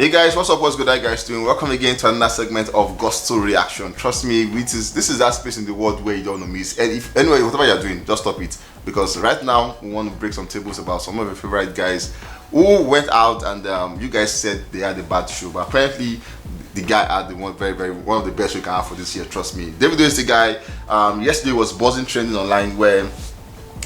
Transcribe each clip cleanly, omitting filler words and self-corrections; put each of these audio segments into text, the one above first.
Hey guys, what's up? What's good? How you guys doing? Welcome again to another segment of Gusto Reaction. Trust me, this is that space in the world where you don't want to miss. And if anyway, whatever you're doing, just stop it, because right now we want to break some tables about some of your favorite guys who went out and you guys said they had a bad show, but apparently the guy had the one one of the best we can have for this year. Trust me, Davido is the guy. Yesterday was buzzing trending online where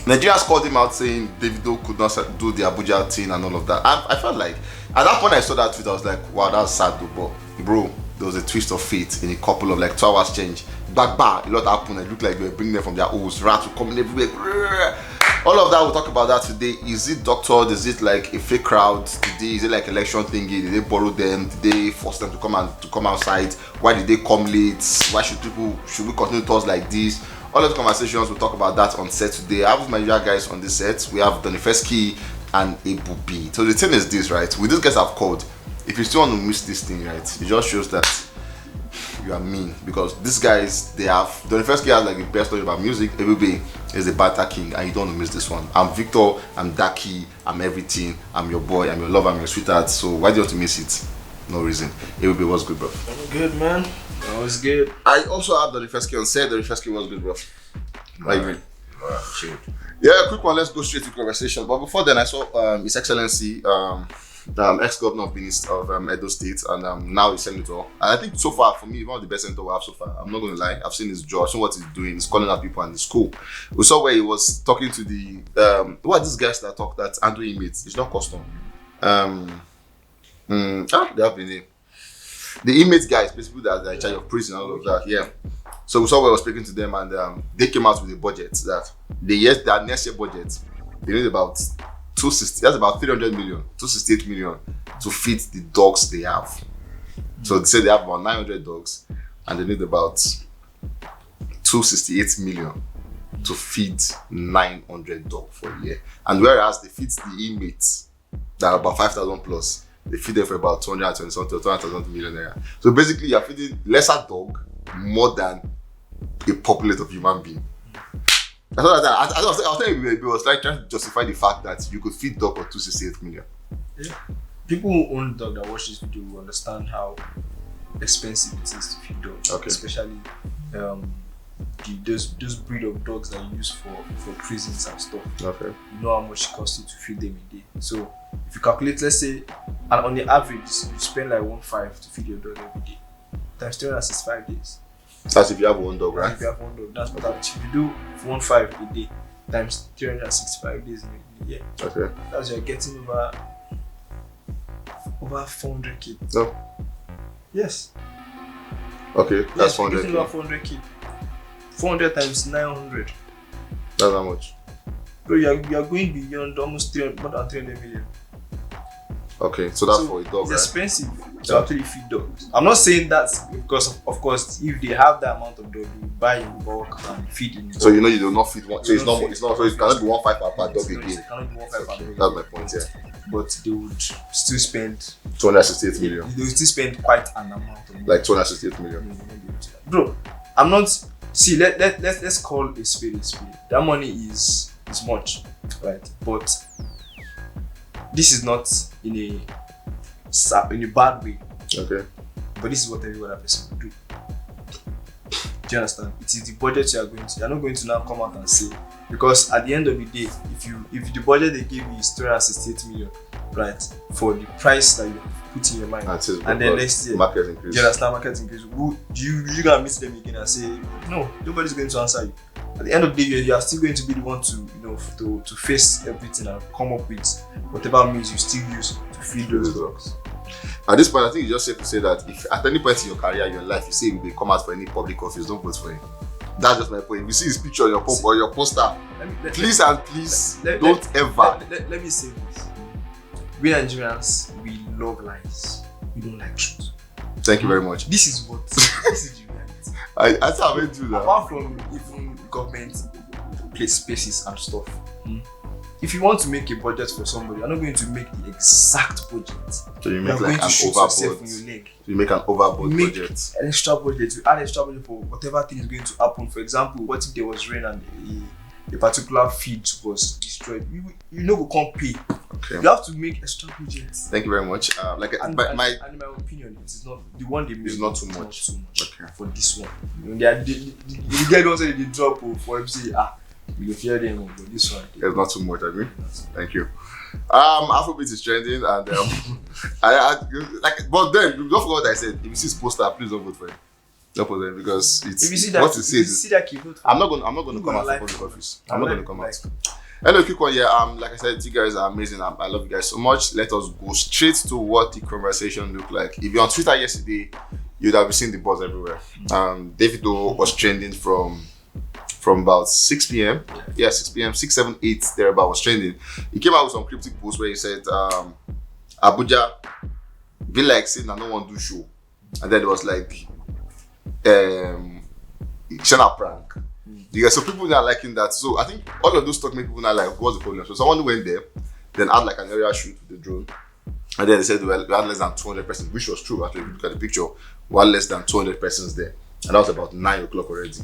Nigerians called him out saying Davido could not do the ABUJA thing and all of that. I felt like at that point I saw that tweet, I was like, wow, that's sad though. But bro, there was a twist of fate in a couple of like 2 hours change. Back, a lot happened. It looked like they were bringing them from their holes. Rats were coming everywhere. All of that, we'll talk about that today. Is it doctored? Is it like a fake crowd today? Is it like election thingy? Did they borrow them? Did they force them to come outside? Why did they come late? Why should we continue thoughts like this? All of the conversations, we'll talk about that on set today. I have my usual guys on this set. We have WIZKID and ABUJA. So the thing is this, right? With these guys I've called, if you still want to miss this thing, right, it just shows that you are mean, because these guys, they have WIZKID has like the best story about music. ABUJA is the banter king, and you don't want to miss this one. I'm Victor, I'm Daki, I'm everything, I'm your boy, I'm your lover, I'm your sweetheart. So why do you want to miss it? No reason. ABUJA, what's good, bro? I'm good, man. That was good. I also have WIZKID on set. WIZKID was good, bro. How you doing? Shit. Yeah, quick one. Let's go straight to conversation. But before then, I saw His Excellency, ex-governor of Edo State, and now he's senator. And I think so far, for me, one of the best senator we have so far. I'm not going to lie. I've seen his job. I've seen what he's doing. He's calling out people and it's cool. We saw where he was talking to the what are these guys that talk that handle inmates? It's not custom. They have the name. The inmates guys, basically that are in charge of prison and all of that. Yeah. So we saw where I was speaking to them, and they came out with a budget that their next year budget, they need about 260. That's about 300 million, 268 million to feed the dogs they have. So they say they have about 900 dogs, and they need about 268 million to feed 900 dogs for a year. And whereas they feed the inmates that are about 5,000 plus, they feed them for about 220 something, 200,000 million naira. So basically, you're feeding lesser dog more than a populate of human being. I was telling you, it was like trying to justify the fact that you could feed dog for 268 million. Yeah. People who own dog that watch this video will understand how expensive it is to feed dogs. Okay. Especially those breed of dogs that you use for prisons and stuff. Okay. You know how much it costs you to feed them a day. So if you calculate, let's say, and on the average, you spend like 1.5 to feed your dog every day. Times 365 days. That's if you have one dog, right? If you have one dog, that's what happens. If you do 1.5 a day times 365 days in a year, okay, that's you're getting over 400k. No. Yes. Okay, that's 400k. Getting over 400k. 400 times 900. That's how much? Bro, you're going beyond almost more than 300 million. Okay, so that's for a dog, it's right? expensive to actually feed dogs. I'm not saying that because, of course, if they have that amount of dog, you buy in bulk and feed in bulk. So you know you do not feed one. So it's not. So it cannot be 1.5 per dog again. It cannot be 1.5 per dog. That's my point. Yeah. But they would still spend 268 million. They would still spend quite an amount of money. Like 268 million. Bro, I'm not. See, let's call a spade a spade. That money is much, right? But this is not in a bad way. Okay. But this is what every other person will do. Do you understand? It is the budget you're not going to now come out and say, because at the end of the day, if the budget they give you is 368 million, right, for the price that you put in your mind, and then next year market increase. Do you understand? Market increase. You gonna meet them again and say, no, nobody's going to answer you. At the end of the day, you are still going to be the one to face everything and come up with whatever means you still use to feed those dogs. At this point, I think it's just safe to say that if at any point in your career, your life, you say you will come out for any public office, don't vote for him. That's just my point. If you see his picture on your pump or your poster, please don't ever. Let me say this. We Nigerians, we love lies. We don't like truth. Thank you very much. This is the reality. I how I do that. Apart from even government spaces and stuff. If you want to make a budget for somebody, you're not going to make the exact budget. So you make like an overboard. You make an overboard budget. An extra budget. You add extra budget for whatever thing is going to happen. For example, what if there was rain and a particular feed was destroyed, you know, go come pay. Okay. You have to make extra budgets. Thank you very much. In my opinion, it is not the one they made. It's not too much. Okay. For this one, you know, the guy don't say they drop for him say you go fear them, but this one it's not too much. I mean, thank you. Afrobeat is trending, and but then don't forget what I said. If you see his poster, please don't vote for him. Don't vote for him because it's if you see that, what it says. If you see that key vote for I'm not going to come out for public office. I'm not going to come out. Anyway, quick one here. Like I said, you guys are amazing. I love you guys so much. Let us go straight to what the conversation looked like. If you're on Twitter yesterday, you'd have seen the buzz everywhere. Davido was trending from about 6 p.m. Yeah, 6 p.m. 6, 7, 8 thereabout was trending. He came out with some cryptic post where he said, "Abuja be like saying I don't want to do show," and then it was like, "Channel prank." Yeah, so people are liking that. So I think all of those stuff make people not like, what's the problem? So someone went there, then had like an aerial shoot with the drone, and then they said we had less than 200 persons, which was true actually. If you look at the picture, we had less than 200 persons there, and that was about 9 o'clock already.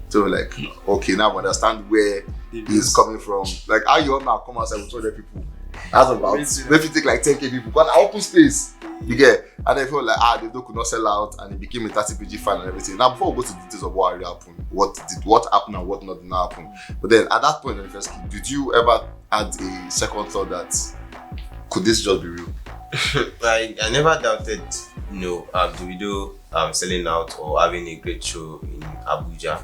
So we're like, okay, now we understand where he's coming from. Like, how you all now come outside with 200 people? That's about, maybe take like 10k people, but an open space, you get. And then felt like, the door could not sell out, and it became a 30 PG fan and everything. Now, before we go to the details of what really happened, what happened and what not did not happen. But then at that point in the first kid, did you ever had a second thought that could this just be real? I never doubted, Davido selling out or having a great show in Abuja.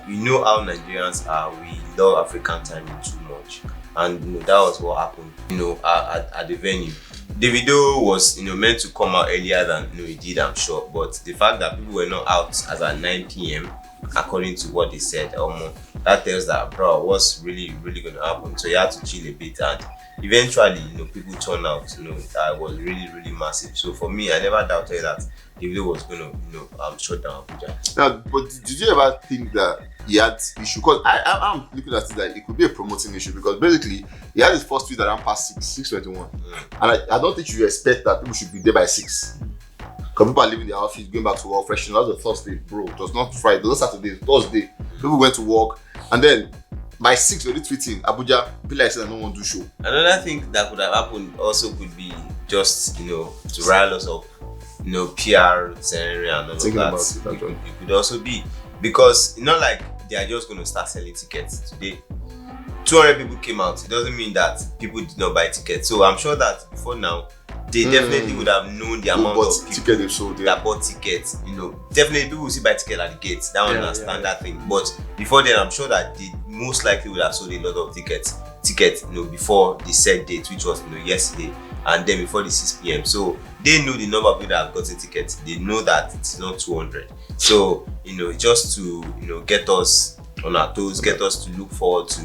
You know how Nigerians are, we love African timing too much, and that was what happened at the venue. Davido was meant to come out earlier than he did, I'm sure, but the fact that people were not out as at 9 p.m. according to what they said, that tells that, bro, what's really going to happen. So you had to chill a bit, and eventually people turned out. That was really massive. So for me, I never doubted that Davido was going to shut down Abuja. Now, but did you ever think that he had issue? Because I'm looking at it that it could be a promoting issue, because basically he had his first tweet around past 6:21, and I don't think you expect that people should be there by 6. Because people are leaving their office, going back to work fresh. That was a Thursday, bro. It was not Friday, it was not Saturday, Thursday. People went to work, and then by 6 you're tweeting Abuja be like said I don't want to do show. Another thing that could have happened also could be just to rile us up, PR scenario and all of that. It could also be because like they are just going to start selling tickets today. 200 people came out. It doesn't mean that people did not buy tickets. So I'm sure that before now they definitely would have known the amount of people that bought tickets. Definitely people will see buy tickets at the gates. That one understand that thing. But before then, I'm sure that they most likely would have sold a lot of tickets. Before the set date, which was yesterday, and then before the 6 p.m. So they know the number of people that have gotten tickets. They know that it's not 200. So just to get us on our toes, get us to look forward to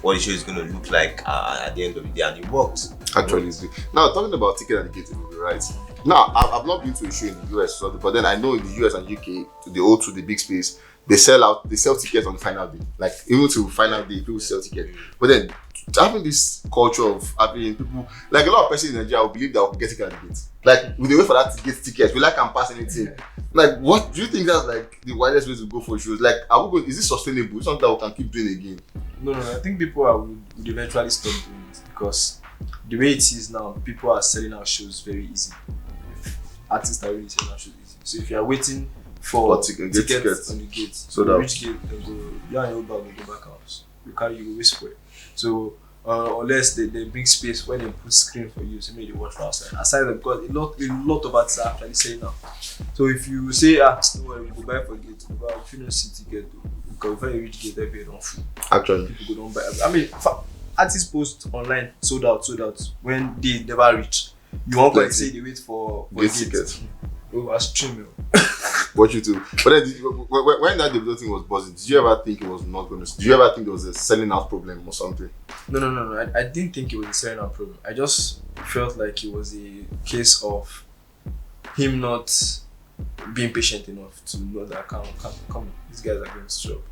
what the show is going to look like at the end of the day, and it works. Actually, now talking about ticket at the gate, right? Now I've not been to a show in the US, but then I know in the US and UK, the O2, the big space, they sell tickets on the final day. Like even to final day, people sell tickets. But then having this culture of having people, like a lot of persons in Nigeria will believe that we'll get ticket at the gate. Like we wait for that to get tickets. We like can pass anything. Like what do you think that's like the widest way to go for shows? Like is this sustainable? It's something that we can keep doing again? No. I think people would eventually stop doing it, because the way it is now, people are selling out shows very easy. Artists are really selling out shows easy. So if you are waiting for tickets on the gate, so that which gate can go, you and your bag will go back house. You go wait for it. So unless they bring space when they put screen for you, so maybe they watch for outside. Aside that, because a lot of artists are actually selling out. So if you say no worry, you go buy for gate, but if you don't see ticket, because before you reach gate, every don't full. Actually, people go don't buy. I mean, artists post online sold out when they never reach. You want to say they wait for tickets. Oh, stream. What you do? But then when that Davido thing was buzzing, did you ever think it was not going to? Did you ever think there was a selling out problem or something? No. I didn't think it was a selling out problem. I just felt like it was a case of him not being patient enough to know that come, these guys are going to stop.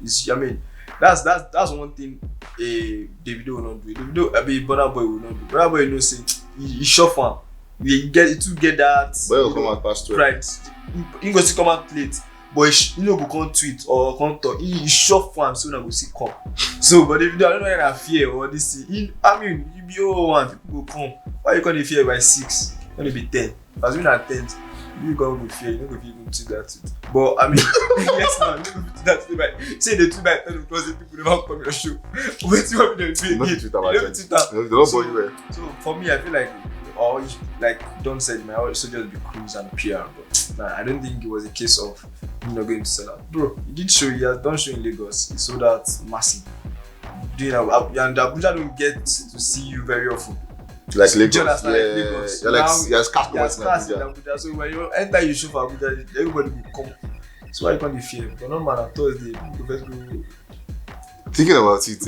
That's one thing Davido will not do. Burna Boy will not do. Burna Boy say he short one. You get that. But he'll come out past 12. Right. He goes to come out late. but you know go come tweet or come talk. He shop for him so na go see come. So but if you don't know that fear or this thing, I mean you be 0-1, people go come. Why you can't fear by 6? Gonna be 10. As we at 10, you gonna go fear. You don't go even do that. But I mean, yes, now you don't go do that. But say the tweet by 10 because the people never come your show. Wait, you want me to do it? So for me, I feel like always like Don said, my always just be cruise and PR. But nah, I don't think it was a case of going to sell out. Bro, he did show. He has done show in Lagos. He sold out massive. Doing and Abuja don't get to see you very often. Like Lagos, Lagos. You're like customers in Abuja. So when you enter your show for Abuja, everybody will come. So why you can't be fear? But no man, on Thursday, you first go. Thinking about it,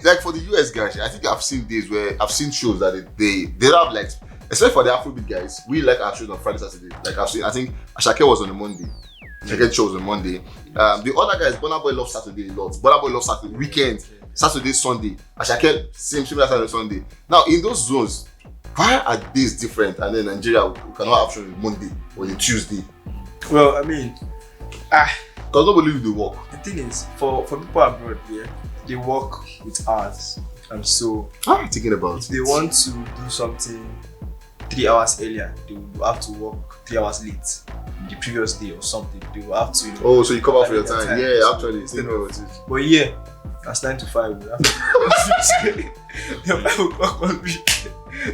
like for the US guys, I think I've seen days where I've seen shows that they have like, especially for the Afrobeat guys, we like our shows on Friday, Saturday. Like I think Ashake was on a Monday. Ashake shows on Monday. The other guys, Burna Boy loves Saturday a lot. Burna Boy loves Saturday weekend. Saturday, Sunday. Ashake similar Saturday, Sunday. Now in those zones, why are days different? And then Nigeria we cannot have show on Monday or a Tuesday. Well, I mean, because nobody will do work. The thing is, for people abroad, they work with hours, and so thinking about if they want to do something 3 hours earlier, they will have to work 3 hours late the previous day or something. They will have to. So you cover for your time. Yeah, so actually, thinking about it. But that's 9 to 5. The 5 o'clock must be.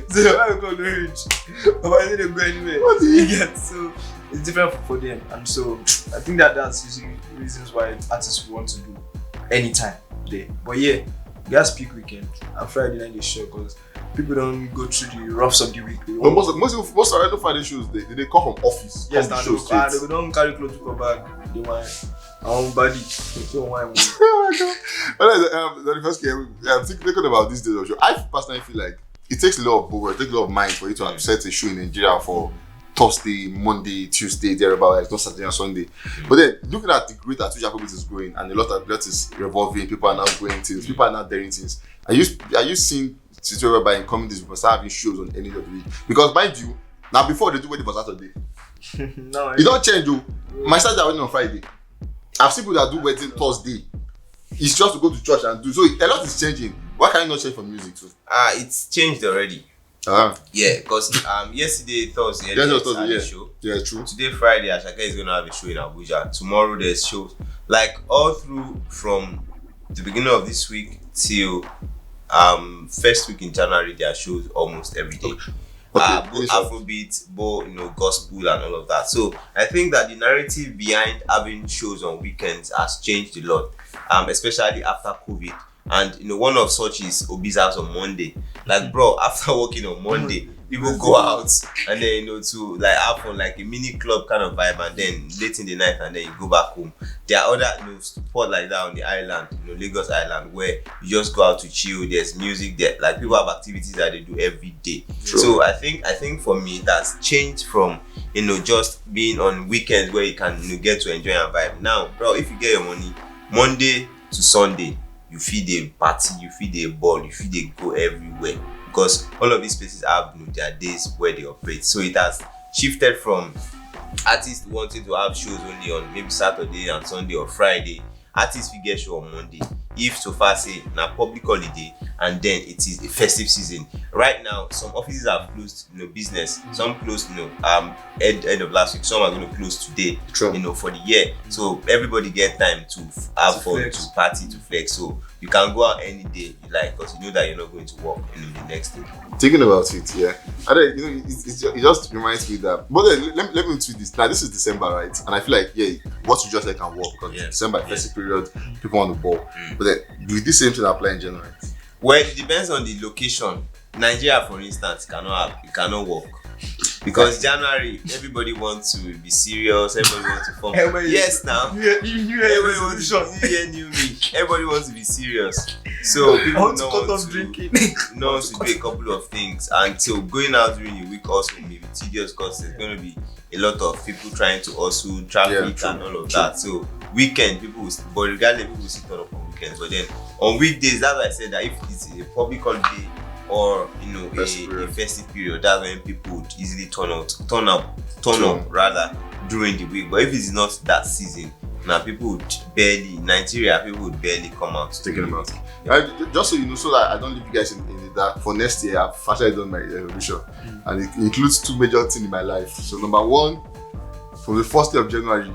So the 5 o'clock don't reach. But I didn't go anywhere. What do you get? So it's different for them, and so I think that's usually reasons why artists want to do anytime there. But we guys peak weekend and Friday night is sure because people don't go through the roughs of the week. But most Orlando Friday shows they come from office. Yes, now they don't carry clothes to go back. They want our own body. So why? Oh my god! The first game, I'm thinking about this day of show. I personally feel like it takes a lot of work, it takes a lot of mind for you to set a show in Nigeria for Thursday, Monday, Tuesday, thereabout, like not Saturday and Sunday. But then looking at the rate at which Afrobeat is growing and a lot is revolving, people are now going things, people are now daring things. Are you seeing situations whereby in coming days people start having shows on any of the week? Because mind you, now before they do wedding for Saturday. No, it don't change though. My sister are wedding on Friday. I've seen people that do wedding Thursday. It's just to go to church and do. So a lot is changing. Why can't you not change for music too? It's changed already. Yeah, because yesterday Thursday, a show. Yeah, true. Today Friday, Ashake is gonna have a show in Abuja. Tomorrow there's shows. Like all through from the beginning of this week till first week in January, there are shows almost every day. Both Afrobeat, both gospel and all of that. So I think that the narrative behind having shows on weekends has changed a lot, especially after COVID. And one of such is Obi's house on Monday. Like bro, after working on Monday, people go out and then to like have fun, like a mini club kind of vibe, and then late in the night and then you go back home. There are other spots like that on the island, Lagos Island, where you just go out to chill. There's music there, like people have activities that they do every day. True. So I think for me that's changed from just being on weekends where you can get to enjoy and vibe. Now, bro, if you get your money, Monday to Sunday, you feed a party, you feed a ball, you feed a go everywhere. Because all of these places have their days where they operate. So it has shifted from artists wanting to have shows only on maybe Saturday and Sunday or Friday. Artists will get show on Monday. If so far say na public holiday and then it is a festive season. Right now, some offices have closed business. Some closed end of last week. Some are going to close today. True. For the year. So everybody get time to have fun, flex. To party, to flex. So you can go out any day you like because you know that you're not going to work the next day. Thinking about it, yeah. And then, it just reminds me that. But then, let me tweet this. Now this is December, right? And I feel like what you just said can work because December festive period, people on the ball. But then, do this same thing apply in January? Well, it depends on the location. Nigeria, for instance, cannot work. Because January, everybody wants to be serious, everybody wants to form. Yes, now. Everybody wants to be new me. Everybody wants to be serious. So people want to do a couple of things. And so going out during the week also may be tedious because there's going to be a lot of people trying to also traffic and all of that. So weekend, but regardless, people will sit on up on weekends. But then on weekdays, that's why I said that if it's a public holiday, or a festive period, that's when people would easily turn up during the week. But if it's not that season, now people would barely come out. Thinking about it. Just so you know, so that I don't leave you guys in the dark. For next year, I've actually done my revision, and it includes 2 major things in my life. So number 1, from the 1st day of January,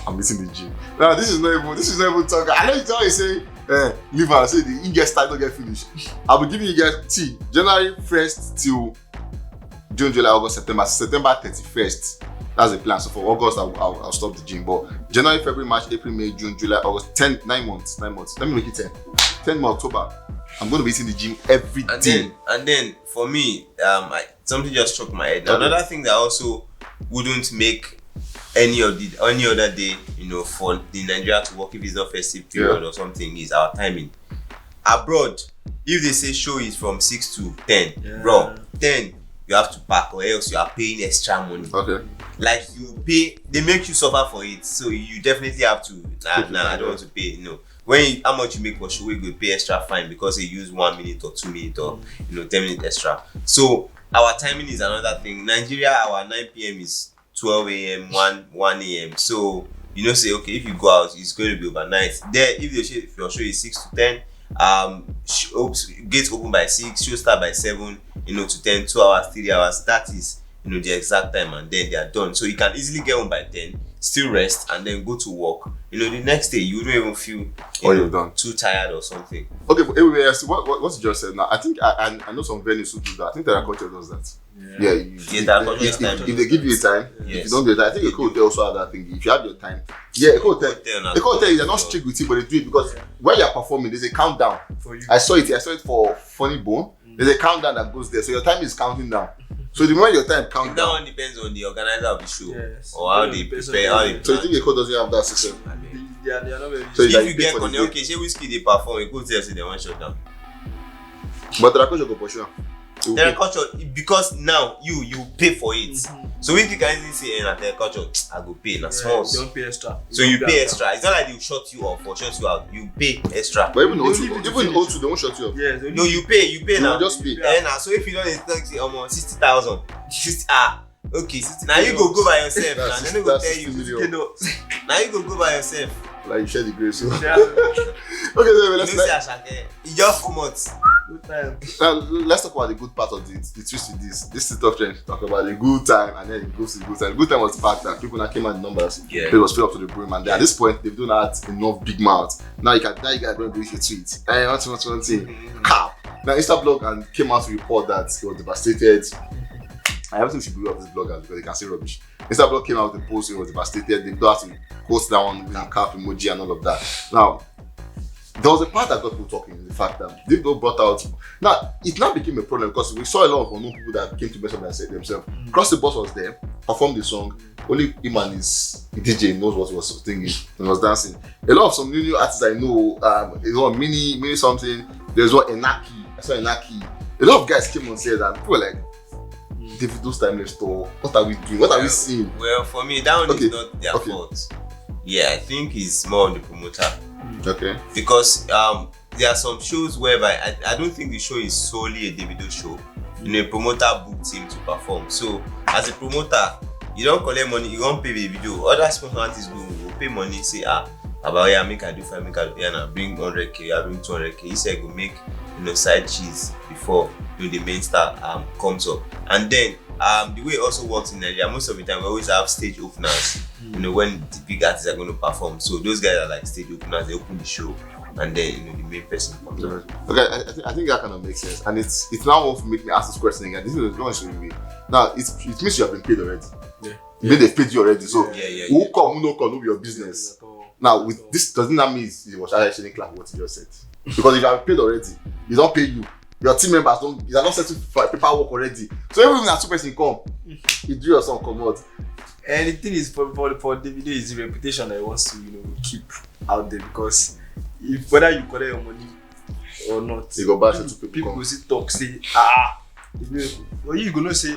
I'm meeting the gym. Now this is not even talking. I know you always say, leave and say the in-get start don't get finished. I'll be giving you guys January 1st till June, July, August, September 31st. That's the plan. So for August, I'll stop the gym. But January, February, March, April, May, June, July, August, 9 months. Let me make it 10. 10 more October. I'm going to be hitting the gym every day. And then for me, something just struck my head. Okay. Another thing that also wouldn't make any other day, for the Nigeria to work if it's not festive period or something is our timing. Abroad, if they say show is from 6 to 10, bro, 10 you have to pack or else you are paying extra money. Okay. Like you pay, they make you suffer for it, so you definitely have to. I don't want to pay. How much you make for show, we go pay extra fine because they use 1 minute or 2 minutes or 10 minutes extra. So our timing is another thing. Nigeria, our 9 p.m. is 12 a.m. 1 a.m. So say okay, if you go out, it's going to be overnight. There, if your show is 6 to 10, gates open by 6, show start by 7, to 10, 2 hours, 3 hours. That is the exact time, and then they are done. So you can easily get home by 10, still rest, and then go to work. The next day you don't even feel you're done, too tired or something. Okay, but anyway, what you just said now, I think I know some venues who do that. I think Terracotta does that. If they give you a time, if you don't get that, I think a hotel also have that thing. If you have your time, a hotel they're not strict with you, but they do it because when you're performing, there's a countdown. For you. I saw it for Funny Bone. There's a countdown that goes there, so your time is counting down. So the moment your time counts that down, one depends on the organizer of the show or how they prepare. So you think a code doesn't have that system? They are not very. So if you get connect, say WIZKID they perform, it goes there, say they want shut down. But Terracotta go for sure. Terracotta, because now you pay for it. So if you can easily say na Terracotta, I go pay na small. You don't pay extra. So you pay extra. It's not like they shut you off or shut you out. You pay extra. But even O2, they won't shut you up. Yeah, no, you pay now. Just pay. So if you don't expect 60,000, okay. Now you go by yourself. Now they no go tell you. Now you go by yourself. Like you share the grace. So. Yeah. Okay, so you just come out. Now let's talk about the good part of the twist with this. This is tough trend. Talk about the good time, and then it goes to the good time. The good time was the fact that people now came out in numbers. Yeah. It was filled up to the brim, and at this point they've done that enough big mouths. Now you guys going to do your tweet. Hey, one thing. Cap. Now Instablog and came out to report that he was devastated. I don't think we should be of these bloggers because they can say rubbish. Instablog came out with a post, it was devastated. They don't have to post that one with a cap emoji and all of that. Now, there was a part that got people talking, the fact that Davido brought out. Now, it now became a problem because we saw a lot of unknown people that came to mess up and said themselves. Cross the Boss was there, performed the song. Only him and his DJ knows what he was singing and was dancing. A lot of some new artists I know, there's one mini something, there's one Enaki. I saw Enaki. A lot of guys came on and said that people were like, Davido's timeless tour. What are we doing? What are we seeing? Well, for me, that one is not their fault. Yeah, I think it's more on the promoter. Okay. Because there are some shows whereby I don't think the show is solely a Davido show. A promoter booked him to perform. So as a promoter, you don't collect money, you don't pay the video. Other sponsor artists will pay money, say about make I do 5, make I do now bring 100k, I bring 200k. He said go make side cheese before the main star comes up. And then the way it also works in Nigeria, most of the time we always have stage openers. When the big artists are going to perform. So those guys are like stage openers, they open the show and then the main person comes up. Okay, I think that kind of makes sense. And it's now going to make me ask this question again. This is going to show me. Now it means you have been paid already. Yeah. They've paid you already. So who come, who no come, who be your business. Now with this, doesn't that mean it was actually clap what you just said? Because if you have paid already, you don't pay you. Your team members they are not settled for paperwork already. So every time that 2 person come, you do your song come out. And the thing is for Davido is the reputation that he wants to keep out there, because if whether you collect your money or not, you go back to people will still talk, say well, you gonna say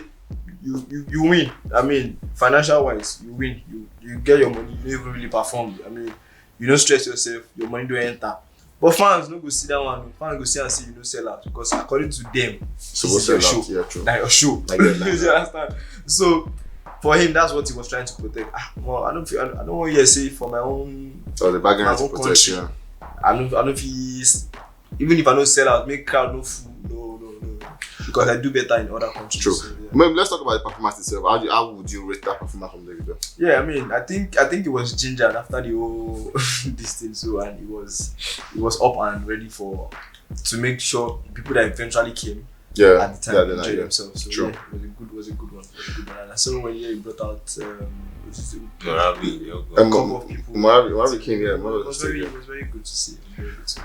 you win. I mean, financial wise, you win. You get your money. You don't even really perform. I mean, you don't stress yourself. Your money don't enter. But fans don't go see that one. Fans go see and say you don't sell out, because according to them, so this is your show. Like your show. Like you understand? So for him, that's what he was trying to protect. Well, I don't want you to say for my own. So the background to protect, country. yeah. I don't feel, even if I don't sell out, make crowd no food, no. Because I do better in other countries. True. So, yeah. Maybe let's talk about the performance itself. How would you rate that performance from Davido? Yeah, I mean, I think it was gingered after the whole this thing, so, and it was up and ready to make sure people that eventually came at the time enjoyed themselves. So True. Yeah, it was a good one. And I saw when he brought out a couple of people. Moravi came here. It was very good to see.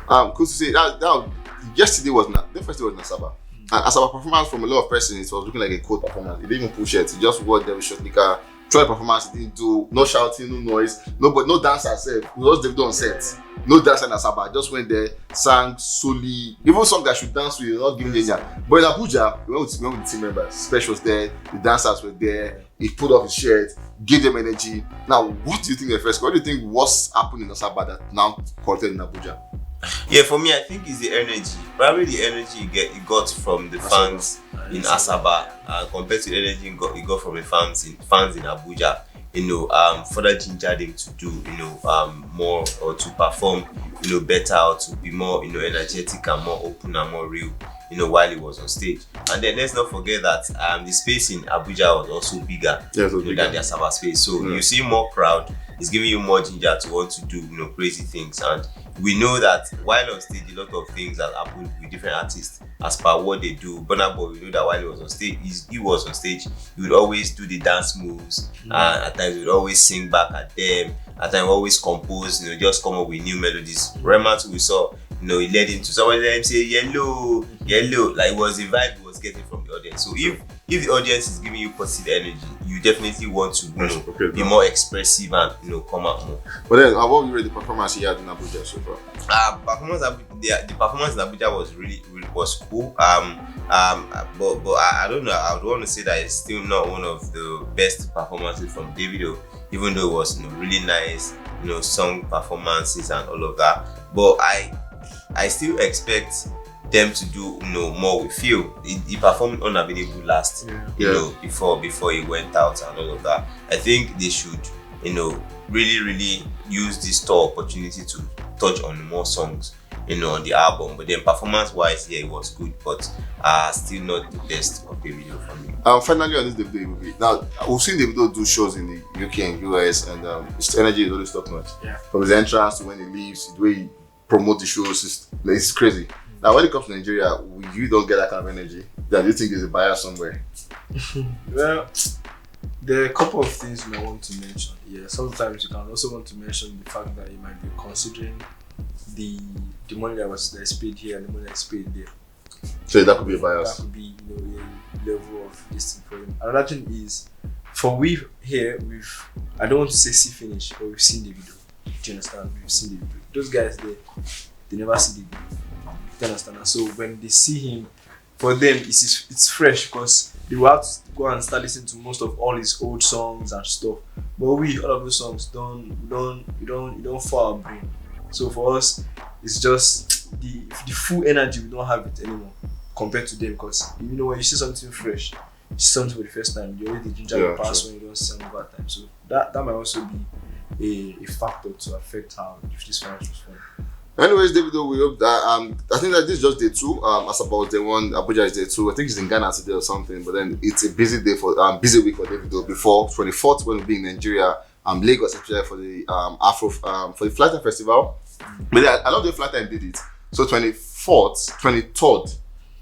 Cool to see. That yesterday was not the first day was Nasaba. And Asaba performance from a lot of persons, it was looking like a cold performance. He didn't even push it. He just wore David Shotnika. Try performance, he didn't do no shouting, no noise, no dancer set. It was Davido on set. No dancer in Asaba. Just went there, sang solely. Even song that should dance with, not giving Kenya. But in Abuja, we went with the team members. Special was there, the dancers were there. He put off his shirt, gave them energy. Now, what do you think first? What do you think was happening in Asaba that now quoted in Abuja? Yeah, for me, I think it's the energy. Probably the energy you got from the fans in Asaba compared to the energy you got from the fans in Abuja. Further gingered him to do, more, or to perform, better, or to be more, energetic and more open and more real, while he was on stage. And then let's not forget that the space in Abuja was also bigger, than the Asaba space. So you see more crowd. It's giving you more ginger to want to do, crazy things. And we know that while on stage, a lot of things that happen with different artists as per what they do. Burna Boy, we know that while he was on stage, he would always do the dance moves. At times, he would always sing back at them. At times, always compose, just come up with new melodies. Rema, we saw, he led into someone let him say yellow, like it was the vibe he was getting from the audience. So if the audience is giving you positive energy, you definitely want to be more expressive and come out more. But then, what would you rate the performance he had in Abuja so far? The performance in Abuja was really was cool. But I don't know. I would want to say that it's still not one of the best performances from Davido, even though it was really nice, song performances and all of that. But I still expect them to do more with Phil. He performed Unavailable last, before he went out and all of that. I think they should, really use this tour opportunity to touch on more songs, on the album. But then performance-wise, it was good, but still not the best of the video for me. Finally on this Davido movie. Now, we've seen Davido do shows in the UK and US, and his energy is always top notch. Yeah. From his entrance to when he leaves, the way he promotes the shows, it's crazy. Now, when it comes to Nigeria, you don't get that kind of energy. Do you think there's a bias somewhere? Well, there are a couple of things you might want to mention. Yeah, sometimes you can also want to mention the fact that you might be considering the money that is paid here and the money that's paid there. So that could be a bias. That could be a level of this thing for him. Another thing is, for we here, I don't want to say see finish, but we've seen the video. Do you understand? We've seen the video. Those guys they never see the video. Do you understand? And so when they see him, for them it's fresh because they will have to go and start listening to most of all his old songs and stuff. But all of those songs don't fall our brain. So for us, it's just the full energy. We don't have it anymore compared to them, because when you see something fresh, you see something for the first time, you already ginger your past when you don't see them over time. So that might also be a factor to affect how if this finish was fun. Anyways, Davido, we hope that I think that this is just day 2. Asaba was day 1, Abuja is day 2. I think he's in Ghana today or something. But then it's a busy day busy week for Davido. Before 24th, when we'll be in Nigeria, Lagos actually for the for the Flight Festival. But yeah, I love the Flight did it. So 23rd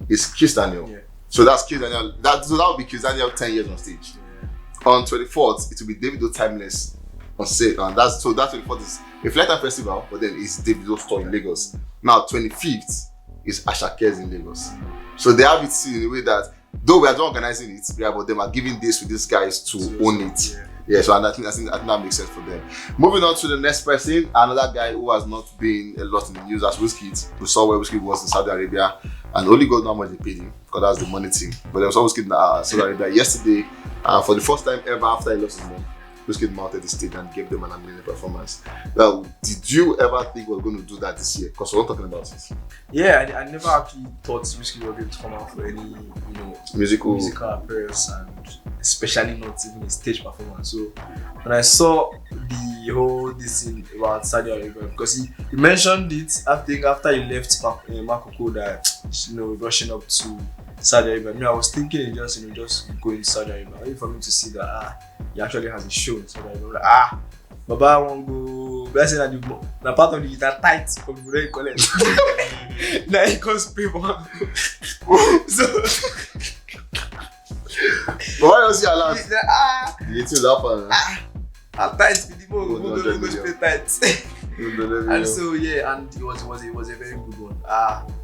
is Kiss Daniel. Yeah. So that's Kiss Daniel. That will be Kiss Daniel 10 years on stage. Yeah. On 24th, it will be Davido Timeless on stage. And that 24th is a Flight Festival, but then it's Davido's store in Lagos. Now 25th is Ashake's in Lagos. So they have it seen in a way that though we are not organizing it, but them are giving this to these guys to own it. Yeah, so I think that makes sense for them. Moving on to the next person, another guy who has not been a lot in the news as WIZKID. We saw where WIZKID was in Saudi Arabia, and only God knows how much they paid him because that's the money team. But there was WIZKID in Saudi Arabia yesterday for the first time ever after he lost his mom. WIZKID mounted the stage and gave them an amazing performance. Now, did you ever think we were going to do that this year? Because we're not talking about it. Yeah, I never actually thought WIZKID was going to come out for any, musical appearance, and especially not even a stage performance. So when I saw the whole this thing about Saudi Arabia, because he mentioned it, I think after he left Makoko, that rushing up to Saudi Arabia. I mean, I was thinking just going to Saudi Arabia. Only for me to see that he actually has a show in Saudi Arabia. Like, Baba I won't go. Blessing and the part of the that tight from the college. Now he comes pay for. So but why don't you allow? You need to laugh at tight with the ball, go play tight. And so and it was a very good one.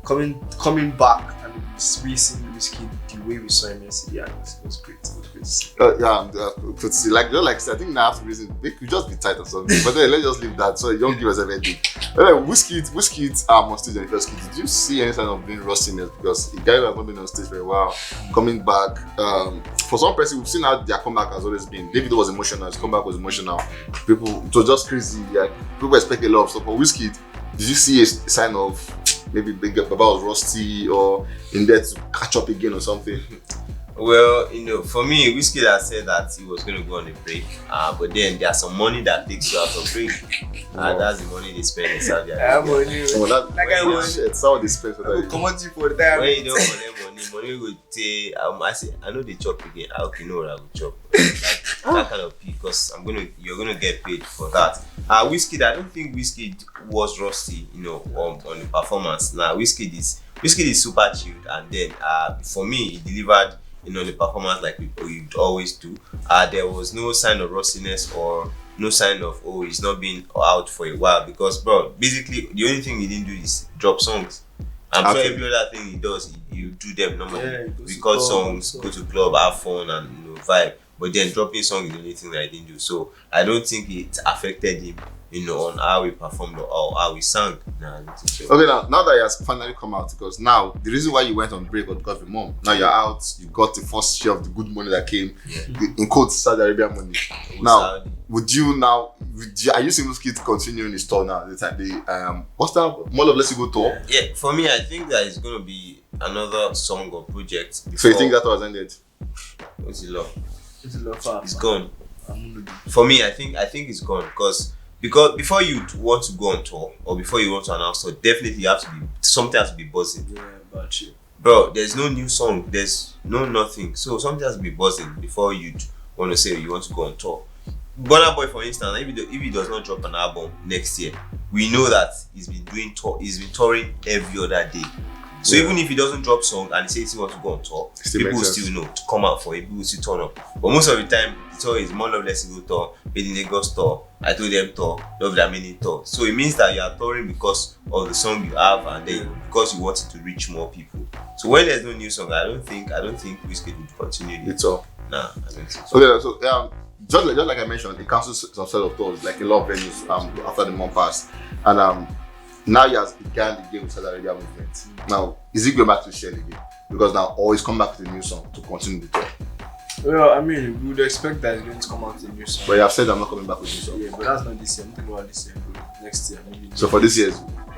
Coming back and re-seeing WIZKID the way we saw him yesterday, it was great. It was great to see. Could see like I think now after reason they could just be tight or something. But then let's just leave that so you don't give us anything. WIZKID on stage on the first kid. Did you see any sign of being rustiness? Because the guy who has not been on stage for a while, coming back. For some person, we've seen how their comeback has always been. Davido was emotional, his comeback was emotional. It was just crazy. Like people expect a lot of stuff. But WIZKID, did you see a sign of maybe Baba was rusty or in there to catch up again or something? Well, for me, WIZKID has said that he was going to go on a break, but then there's some money that takes you out of break. That's the money they spend in Saudi Arabia. That's how they spend for that. When you don't collect money will take. I know they chop again. I hope you know what I will chop. That kind of pay, because you're gonna get paid for that. WIZKID, I don't think WIZKID was rusty, on the performance. Now WIZKID is super chilled, and then for me, he delivered. The performance like we always do. There was no sign of rustiness or no sign of he's not been out for a while, because basically the only thing he didn't do is drop songs. I'm sure every other thing he does, he do them normally. Record songs, go to club, have fun and vibe. But then dropping songs is the only thing that I didn't do. So I don't think it affected him, on how he performed or how he sang. Nah, I don't think so. Okay, now that he has finally come out, because now the reason why you went on break was because of your mom. Now you're out, you got the first share of the good money that came, in quotes, Saudi Arabia money. Now, are you seeing WIZKID continuing his tour now? What's that? Mall of Let's Go tour? Yeah, for me, I think that it's going to be another song or project. So you think that was ended? What's the law? It's gone. For me, I think it's gone, because before you want to go on tour or before you want to announce tour, definitely something has to be buzzing. Yeah, about you. Bro, there's no new song, there's no nothing. So something has to be buzzing before you want to say you want to go on tour. Burna Boy, for instance, if he does not drop an album next year, we know that he's been touring every other day. So even if he doesn't drop song and he says he wants to go on tour, people will still know to come out for it, people will still turn up. But most of the time, the tour is More Love Let's Go tour, Made in Lagos tour, I Told Them tour, Love That Many tour. So it means that you are touring because of the song you have, and then because you want it to reach more people. So when there's no new song, I don't think WIZKID would continue the tour. Nah, I don't think so. Okay, so just like I mentioned, he cancelled some set of tours, like a lot of venues after the month passed, and now he has begun the game with Saudi Arabia movement. Now, is he going back to Shell again? Because now always come back to the new song to continue the tour. Well, I mean, we would expect that he's going to come out with a new song. But you have said I'm not coming back with new song. Yeah, but that's not this year. I'm talking about this year, bro. Next year, maybe. So for this year,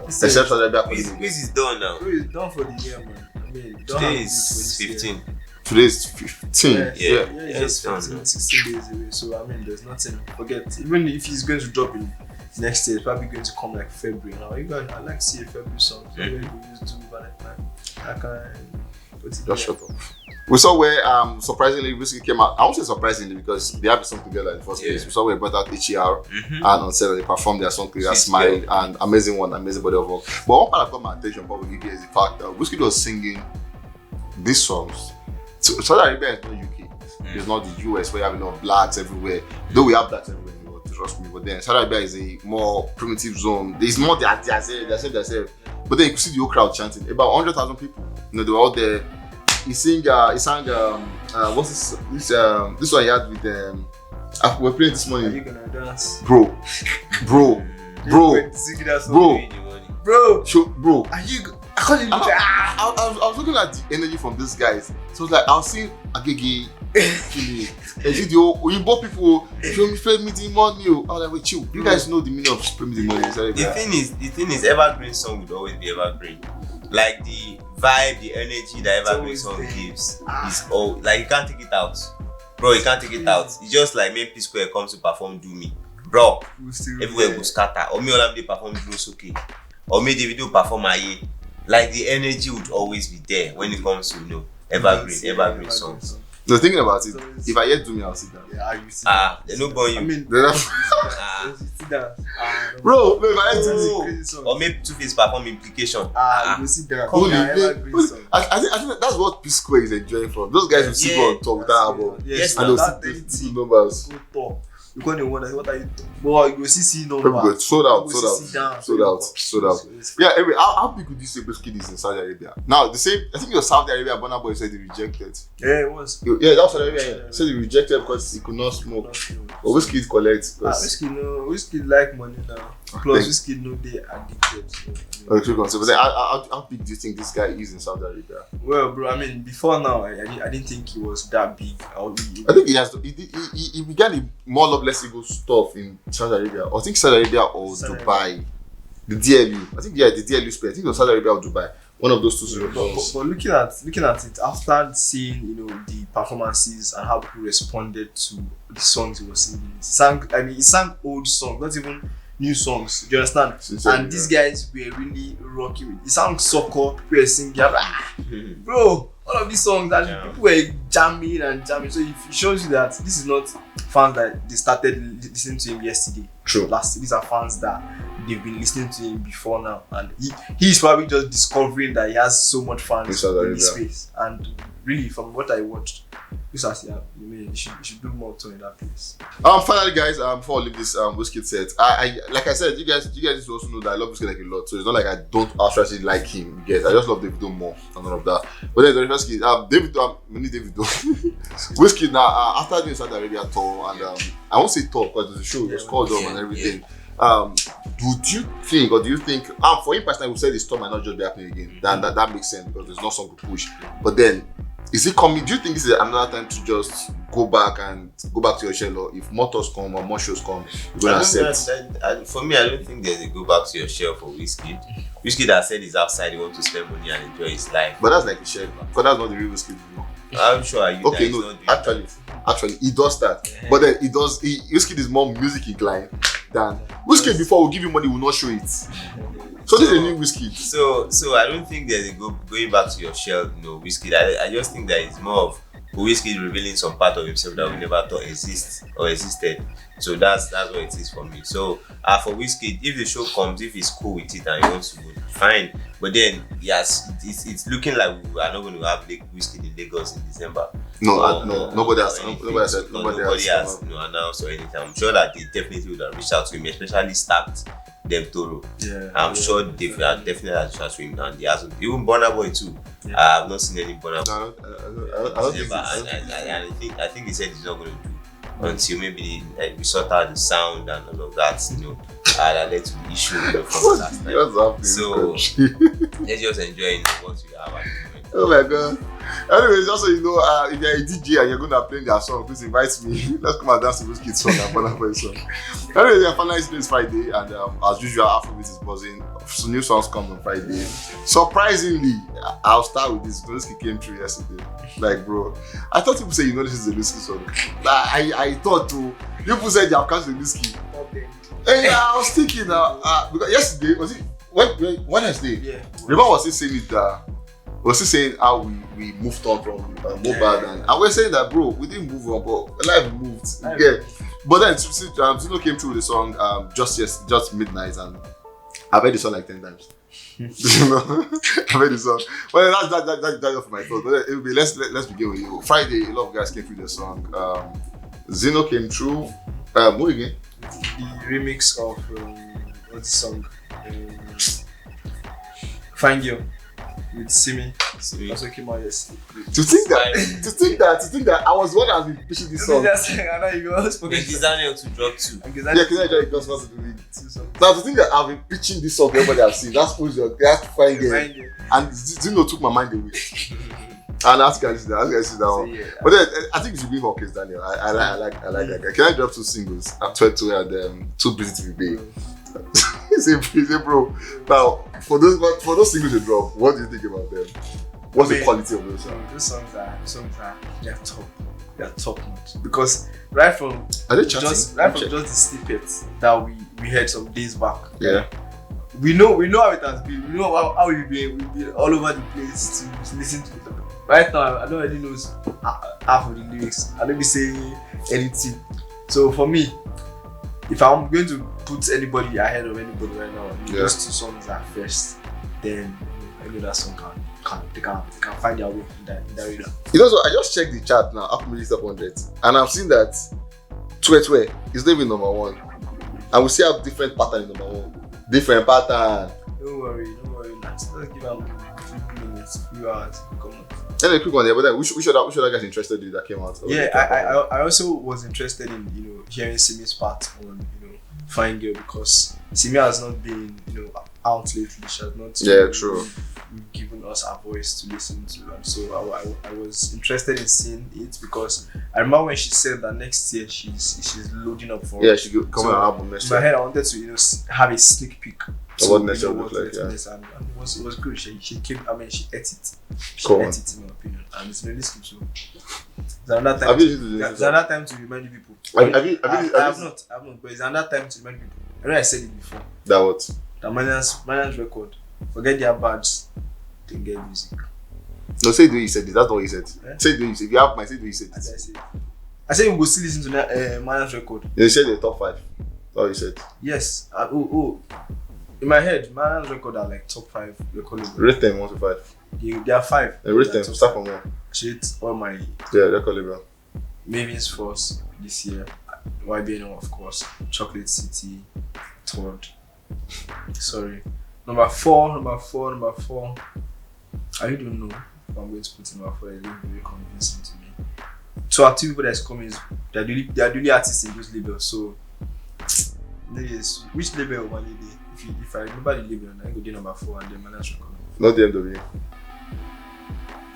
except Saudi Arabia, Quiz is done now. It's done for the year, man. I mean, today is 15. Today is 15. Yeah, it's just 15, 16 days away. So I mean, there's nothing. Forget. Even if he's going to drop in next year, it's probably going to come like February. Now, you guys, I like to see a February song. So when we used to Valentine, I can just shut up. We saw where surprisingly WIZKID came out. I won't say surprisingly because they have a song together in the first place. We saw where they brought out HER and on set they performed their song Clear Smile, and amazing body of work. But one part that caught my attention probably here is the fact that WIZKID was singing these songs. So Saudi Arabia is not UK. It's not the US where you have enough blacks everywhere. Though we have blacks everywhere in the world, trust me. But then Saudi Arabia is a more primitive zone. There's more themselves. But then you could see the whole crowd chanting. About 100,000 people. They were out there. He sang what's this? This one he had with we're playing this morning. Are you gonna dance? Bro. Are you? I was looking at the energy from these guys. So it's like I was seeing Agege, And you Igbo people pay me the money. I was like, wait, chill. You guys know the meaning of pay me the money. The thing is, evergreen song would always be evergreen. Like the vibe, the energy that evergreen song gives is all like you can't take it out, bro. You can't take it out. It's just like when P Square comes to perform "Do Me," bro. Everywhere goes scatter. Or me Olamide perform "Gross Okay," or me Davido perform "Aye." Like the energy would always be there when it comes to evergreen songs. No, thinking about it, if I hear "Do Me," I'll sit down. Yeah, you sit down. They're not born you. I mean, Ah. sit down. Bro, no, if I hear "Do Me," Or maybe Two-Face perform Implication. You go sit down. Holy Yeah, man. evergreen song. I think that's what P Square is enjoying from. Those guys who sit on top with that album. Yes, And they'll that see thing. the numbers. Go talk. You can't wonder what are you talking. Boy, you go see People go numbers. sold out. Sold out. Yeah, anyway, how big would you say WIZKID is in Saudi Arabia? Now, the same, I think it was Saudi Arabia, Burna Boy said he rejected. Yeah, it was. Yeah, that was Saudi Arabia. He said he rejected because he could not smoke. But WIZKID collects. WIZKID like money now. Plus, WIZKID know they addicted. So, But then, how big do you think this guy is in Saudi Arabia? well, bro, I mean, before now, I didn't think he was that big. I think he has. He began a more or less ego stuff in Saudi Arabia. I think Saudi Arabia or Dubai. The DLU. I think the DLU space. I think it was Saudi Arabia or Dubai. One of those two. But looking at it after seeing the performances and how people responded to the songs he was singing, he sang old songs, not even new songs. Do you understand? And these guys were really rocking with it. He sang soccer, people were singing, bro. All of these songs that people were jamming and jamming. So it shows you that this is not fans that they started listening to him yesterday. True. These are fans that they've been listening to him before now, and he's probably just discovering that he has so much fans in his space. And really, from what I watched, you should do more to in that place. Finally, guys, before I leave this WIZKID set, I like I said, you guys also know that I love WIZKID like a lot. So it's not like I don't actually like him. You guys, I just love Davido more and all of that. But then the first kid, Davido, WIZKID now after doing Saudi Arabia tour, and I won't say tour because the show was called and everything. Do you think for him personally, we said this tour might not just be happening again. That makes sense because there's no song to push. But then, is it coming? Do you think this is another time to just go back to your shell, or if more tours come or more shows come, you're gonna accept? For me, I don't think there's a go back to your shell for WIZKID. WIZKID has said he's outside, he wants to spend money and enjoy his life. But that's like a shell, because that's not the real WIZKID. I'm sure okay, no, actually, he does that. Yeah. But then WIZKID is more music inclined than WIZKID. Before we give you money, will not show it. So this is a new WIZKID. So I don't think there's a going back to your shell, WIZKID. I just think that it's more of WIZKID revealing some part of himself that we never thought existed. So that's what it is for me. So for WIZKID, if the show comes, if he's cool with it and he wants to go, fine. But then yes, it's looking like we are not going to have WIZKID in Lagos in December. No, nobody has announced or anything. I'm sure that they definitely would have reached out to him, especially Stacked Dem Toro. I'm sure they have definitely reached out to him, and he hasn't. Even Burna Boy too. I have not seen any Burna Boy. I think he said he's not going to do until maybe we sort out the sound and all of that. That led to the issue from last time. So let's just enjoy what we have at the moment. Oh my god. Anyways, just so you know, if you're a DJ and you're gonna play their song, please invite me. Let's come and dance to WIZKID song and Burna Boy song. Anyways, yeah, finally it's Friday, and as usual, Afrobeat is buzzing. So new songs come on Friday. Surprisingly, I'll start with this. WIZKID came through yesterday. Like, bro, I thought people say this is a WIZKID song. I thought too. People said they have catched the WIZKID. Okay. And I was thinking because yesterday was it Wednesday? Yeah. Remember was he saying it? Was he saying how we moved on from mobile and we're saying that, bro, we didn't move on, but life moved. But then Zino came through with the song just midnight, and I've heard the song like 10 times. I've heard the song. But that's off my thought. But it will be let's begin with you. Friday, a lot of guys came through the song. Zino came through. What again? The remix of what's the song? Find You with Simi. Also came out yesterday. To think that I was the one that has been pushing this song. I know you always forget. Daniel to drop 2. Yeah, Kizaniel just wants to do it. Now to think that I've been pitching this song, everybody has seen. That's Find You. And Zino took my mind away. And ask guys that one. yeah. But then I think you should be more case, Daniel. I like that guy. Can I drop 2 singles? I'm 22 and Too Busy to Be Big. He said, bro. Now for those singles you drop, what do you think about them? What's the quality of those songs? Those songs are they're top. They're top notch. Because right from just the snippets that we heard some days back. Yeah. We know how it has been. We know how we've been all over the place to listen to it. Right now, I don't already know half of the lyrics. I don't be saying anything. So for me, if I'm going to put anybody ahead of anybody right now, those 2 songs are first. Then I know that song can find their way in that radar. You know, so I just checked the chart now, Apple Music Top 100, and I've seen that Twe is not even number 1, and we see have different pattern in number 1. Different pattern. Don't worry. Let's give them a few minutes, few hours. Come on. Then a quick one there, but then which other guys interested in that came out? Yeah, I also was interested in hearing Simi's part on Fine Girl, because Simi has not been out lately. She has not true. given us a voice to listen to, and so I was interested in seeing it, because I remember when she said that next year she's loading up for she could come out album next year. In my head I wanted to have a sneak peek of what next year look like, and it was good. She came, she ate it. She Cool. ate it, in my opinion, and it's really good too. It's another time to remind you people. I have not, but it's another time to remind people. I know I said it before. That what? The Manyan's record. Forget their badges. They get music. No, say the way you said it. That's not what you said. Yeah? Say the way you said. If you have my, say the way you said it. I said we go still listen to Manyan's record. You said the top 5. That's what you said. Yes. In my head, Manyan's record are like top 5 record labels. Rate them 1 to 5. They are 5. Rate them. Start from 1. Shit, all my record label. Mavis Force this year. YBNO, of course. Chocolate City. Third. Sorry. Number 4. I really don't know if I'm going to put in number 4. It's not very convincing to me. 2 are 2 people that's coming. They are the only artists in those labels. So, which label will money be? If I remember the label, I go do number 4 and then manage record. Not the MW.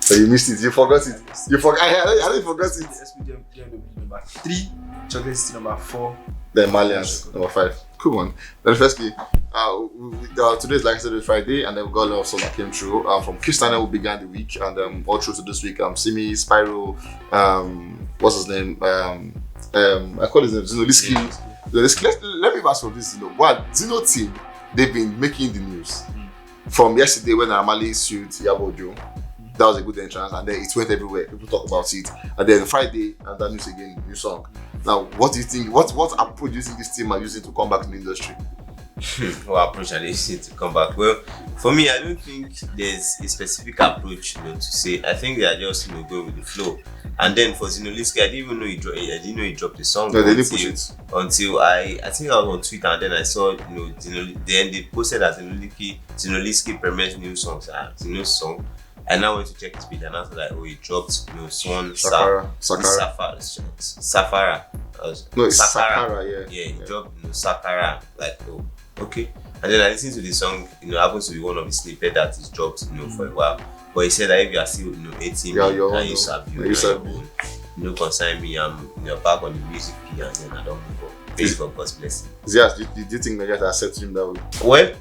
So you missed it. You forgot it. You forgot. I forgot it. SPDM number 3. Chocolate City number 4. Then Malians number 5. Cool one. Then firstly, today is like I said, it's Friday, and then we got a lot of songs that came through. From Christiana, who began the week, and all through to this week, Simi, Spyro, what's his name? I call his name Zino WIZKID. Let me ask for this, Zino team, they've been making the news from yesterday when Amali sued ABUJA. That was a good entrance, and then it went everywhere. People talk about it, and then Friday, and that news again, new song. Now, what do you think? What approach do you think this team are using to come back to the industry? What approach are they using to come back? Well, for me, I don't think there's a specific approach, to say. I think they are just, going with the flow. And then for Zino WIZKID, I didn't even know he dropped the song. No, they didn't push it until I think I was on Twitter, and then I saw, then they posted that Zino WIZKID premieres new songs, new song. And I went to check his page, and I was like, he dropped, Swan Safara. No, it's Sakara, yeah. He dropped, Sakara. Like, okay. And then I listened to the song, happens to be one of the snippets that is dropped, for a while. But he said that if you are still, 18, and you serve consign me, I'm, back on the music P, and then I don't go. Pay for God's blessing. Yes, do you think Nigeria has accept him that way? Well,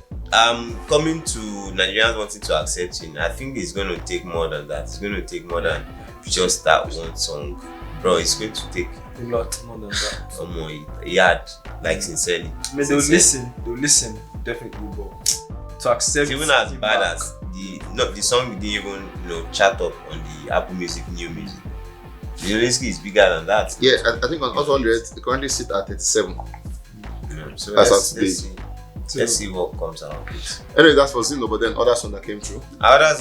coming to Nigerians wanting to accept him, I think it's going to take more than that. It's going to take more than just that one song. Bro, it's going to take a lot more than that. Sincerely. I mean, they'll listen, definitely, but to accept even as bad as the song didn't even chart up on the Apple Music new music. The WIZKID is bigger than that. Yeah, I think on Hot 100 they currently sit at 37. So let's see what comes out of it. Anyway, that's for Zino, but then other songs that came through. Other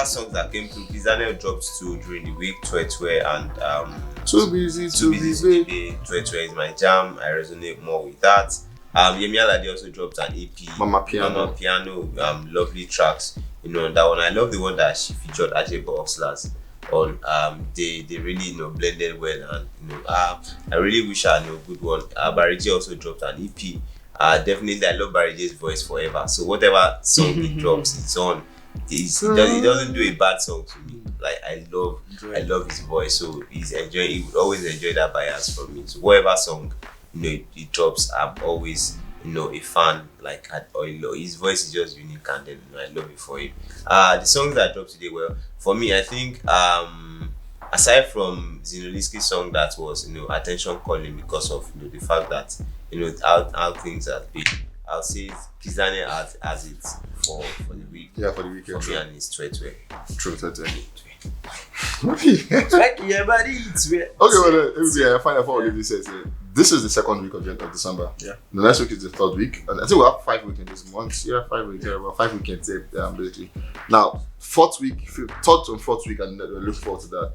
songs that came through. Daniel dropped 2 during the week, Twe and Too Busy to Be. Twe is my jam. I resonate more with that. Yemi Alade also dropped an EP. Mama Piano. Lovely tracks. That one. I love the one that she featured Ajay Boxlers on. They really blended well, and I really wish I knew a good one. Barry J also dropped an EP. Definitely I love Barry J's voice forever. So whatever song he drops, it's on. He doesn't do a bad song to me. Like I love his voice, so he would always enjoy that bias from me. So whatever song he drops, I'm always a fan. Like his voice is just unique, and then I love it for him. The songs that dropped today, well, for me, I think aside from WIZKID's song that was attention calling because of the fact that how things have been, I'll say Kizane has it for the week. Yeah, for the week. For me, and it's True. Okay, well, fine. I thought this says this is the second week of December. Yeah. The next week is the third week, and I think we have 5 weekends this month. Yeah, 5 weeks. Yeah, well, 5 weekends. Basically. Now, third and fourth week, and we look forward to that.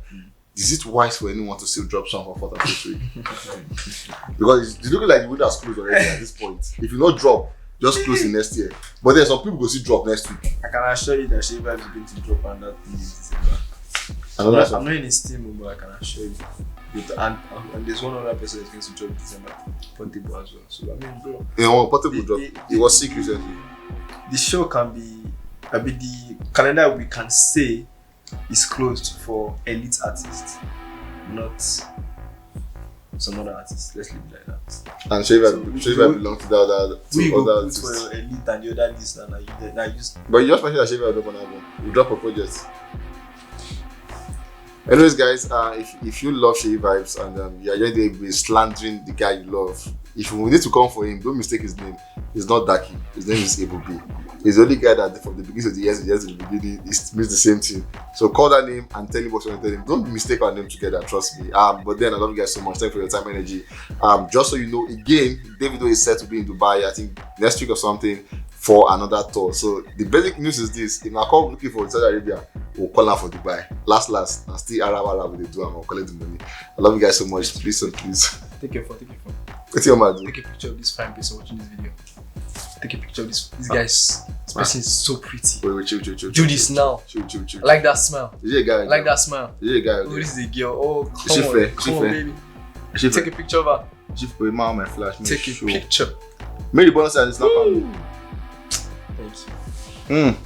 Is it wise for anyone to still drop song for fourth and fifth week? Because it's looking like the window has closed already at this point. If you not drop, just close the next year. But there's some people go see drop next week. I can assure you that Shea Vibes is going to drop another thing in December. I'm not in his team, but I can assure you. And there's one other person that's going to drop in December, Portable as well. So I mean, bro. Portable drop. It was sick recently. The show can be, the calendar we can say is closed for elite artists, not some other artists. Let's leave it like that. And Shea Vibes belongs to the other artists. We go for elite and the other list, and I just. But you just mentioned that Shea Vibes drop an album. You drop a project. Anyways, guys, if you love Shea Vibes and you're going to be slandering the guy you love, if you need to come for him, don't mistake his name. He's not Daki. His name is Able B. He's the only guy that from the beginning of the year to the beginning means the same thing. So call that name and tell him what you want to tell him. Don't mistake our name together, trust me. But then I love you guys so much. Thank you for your time and energy. Just so you know, again, Davido is set to be in Dubai, I think next week or something, for another tour. So the basic news is this: if I come looking for Saudi Arabia, we'll call her for Dubai. Last, and still Arab will do. I'm collect the money. I love you guys so much. Please. Take your phone. What's your man? Take a picture of this fine person watching this video. Take a picture of this guy's. This person is so pretty. Wait, chill. Do this now. Chill. I like that smile. Is he a guy? I like that smile. Is he a guy? Oh, this is a girl. Oh, come she on. fair? Come on, baby. Take a picture of her. She put my flash. Take a picture. Maybe the bonus side is not coming. Thank you.